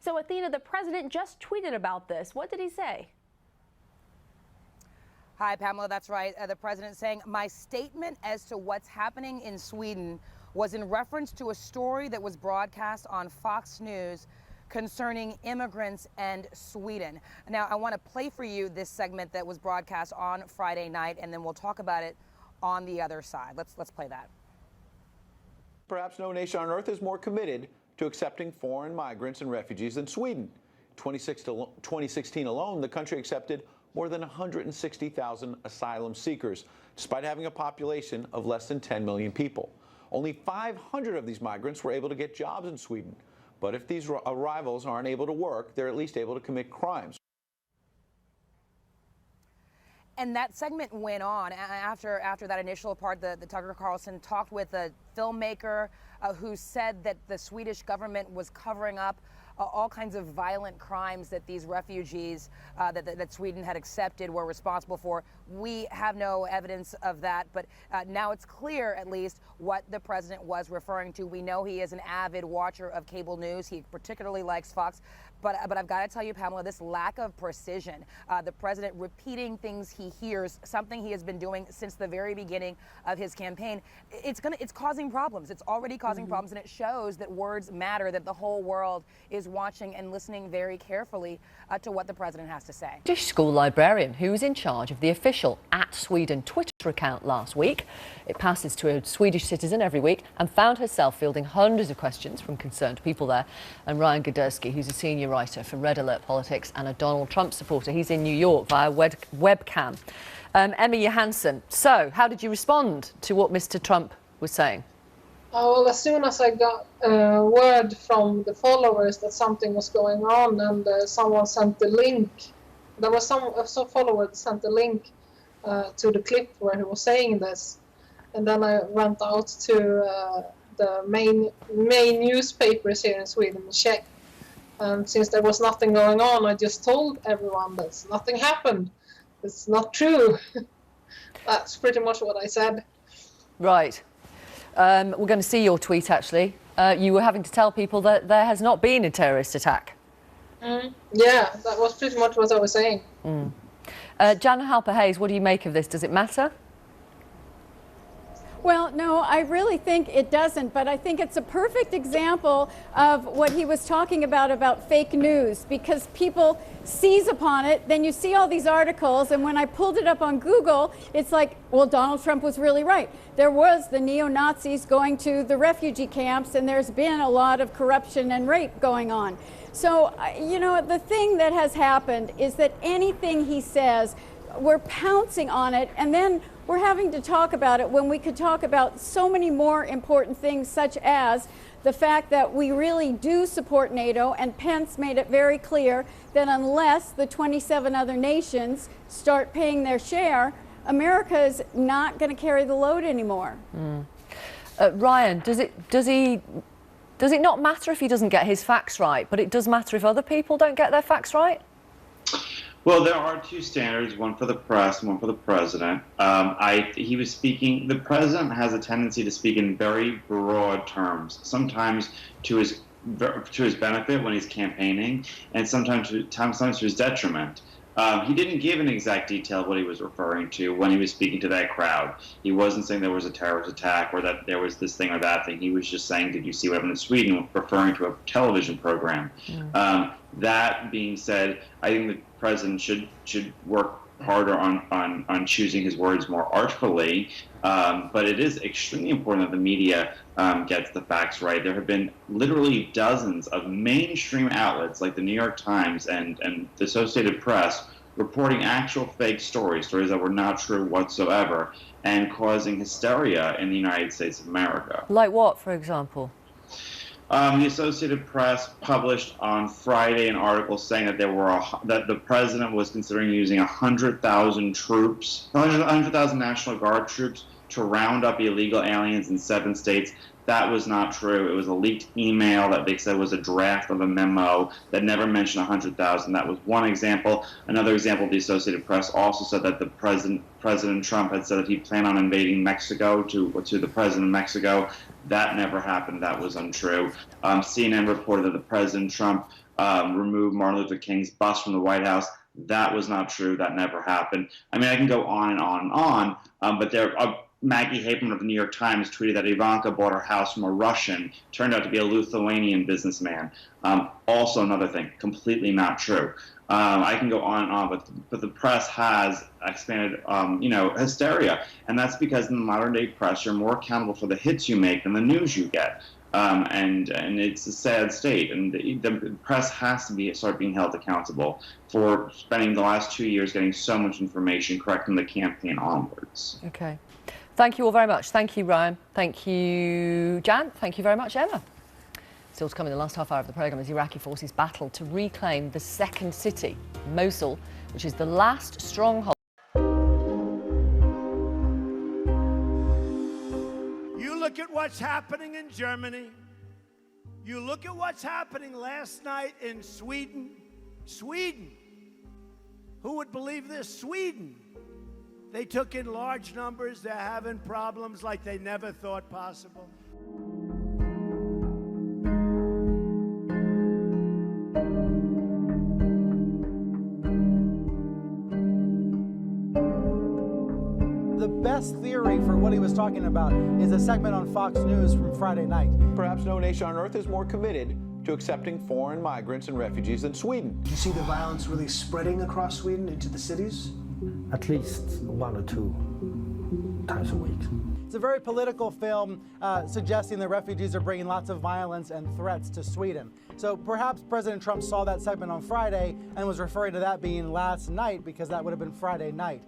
So, Athena, the president just tweeted about this. What did he say? Hi, Pamela. That's right. The president saying, my statement as to what's happening in Sweden was in reference to a story that was broadcast on Fox News concerning immigrants and Sweden. Now, I want to play for you this segment that was broadcast on Friday night, and then we'll talk about it on the other side. Let's play that. Perhaps no nation on earth is more committed to accepting foreign migrants and refugees than Sweden. 2016 alone, the country accepted more than 160,000 asylum seekers, despite having a population of less than 10 million people. Only 500 of these migrants were able to get jobs in Sweden. But if these arrivals aren't able to work, they're at least able to commit crimes. And that segment went on after that initial part. The Tucker Carlson talked with a filmmaker who said that the Swedish government was covering up all kinds of violent crimes that these refugees that Sweden had accepted were responsible for. We have no evidence of that, but now it's clear at least what the president was referring to. We know he is an avid watcher of cable news. He particularly likes Fox. But I've got to tell you, Pamela, this lack of precision, the president repeating things he hears, something he has been doing since the very beginning of his campaign, it's causing problems. It's already causing problems, and it shows that words matter, that the whole world is watching and listening very carefully to what the president has to say. British school librarian who was in charge of the official @Sweden Twitter account last week. It passes to a Swedish citizen every week and found herself fielding hundreds of questions from concerned people there. And Ryan Godersky, who's a senior writer for Red Alert Politics and a Donald Trump supporter, he's in New York via webcam. Emma Johansson, so how did you respond to what Mr. Trump was saying? Well, as soon as I got word from the followers that something was going on, and someone sent the link, there was some follower that sent the link to the clip where he was saying this, and then I went out to the main newspapers here in Sweden and checked. And since there was nothing going on, I just told everyone that nothing happened. It's not true. That's pretty much what I said. Right. We're going to see your tweet, actually. You were having to tell people that there has not been a terrorist attack. Yeah, that was pretty much what I was saying. Jana Halper-Hayes, what do you make of this? Does it matter? Well, no, I really think it doesn't, but I think it's a perfect example of what he was talking about fake news, because people seize upon it, then you see all these articles, and when I pulled it up on Google, it's like, well, Donald Trump was really right. There was the neo-Nazis going to the refugee camps, and there's been a lot of corruption and rape going on. So, you know, the thing that has happened is that anything he says, we're pouncing on it, and then we're having to talk about it when we could talk about so many more important things, such as the fact that we really do support NATO, and Pence made it very clear that unless the 27 other nations start paying their share, America is not going to carry the load anymore. Ryan, does it not matter if he doesn't get his facts right, but it does matter if other people don't get their facts right? Well, there are two standards, one for the press and one for the president. He was speaking, the president has a tendency to speak in very broad terms, sometimes to his benefit when he's campaigning, and sometimes to his detriment. He didn't give an exact detail of what he was referring to when he was speaking to that crowd. He wasn't saying there was a terrorist attack or that there was this thing or that thing. He was just saying, did you see what happened in Sweden, referring to a television program. That being said, I think the president should work harder on choosing his words more artfully, but it is extremely important that the media gets the facts right. There have been literally dozens of mainstream outlets like the New York Times and the Associated Press reporting actual fake stories that were not true whatsoever, and causing hysteria in the United States of America. Like what, for example? The Associated Press published on Friday an article saying that that the president was considering using 100,000 troops, 100,000 National Guard troops to round up illegal aliens in 7 states. That was not true. It was a leaked email that they said was a draft of a memo that never mentioned 100,000. That was one example. Another example, the Associated Press also said that the President Trump had said that he planned on invading Mexico to the president of Mexico. That never happened. That was untrue. CNN reported that the President Trump remove Martin Luther King's bust from the White House. That was not true. That never happened. I mean, I can go on and on and on, but Maggie Haberman of the New York Times tweeted that Ivanka bought her house from a Russian, turned out to be a Lithuanian businessman. Also another thing, completely not true. I can go on and on, but the press has expanded, hysteria, and that's because in the modern day press, you're more accountable for the hits you make than the news you get. And it's a sad state, and the press has to start being held accountable for spending the last 2 years getting so much information, correcting the campaign onwards. Okay. Thank you all very much. Thank you, Ryan. Thank you, Jan. Thank you very much, Emma. Still to come in the last half hour of the programme as Iraqi forces battle to reclaim the second city, Mosul, which is the last stronghold. You look at what's happening in Germany. You look at what's happening last night in Sweden. Sweden. Who would believe this? Sweden. They took in large numbers. They're having problems like they never thought possible. The best theory for what he was talking about is a segment on Fox News from Friday night. Perhaps no nation on earth is more committed to accepting foreign migrants and refugees than Sweden. Do you see the violence really spreading across Sweden into the cities? At least 1 or 2 times a week. It's a very political film suggesting that refugees are bringing lots of violence and threats to Sweden. So perhaps President Trump saw that segment on Friday and was referring to that being last night because that would have been Friday night.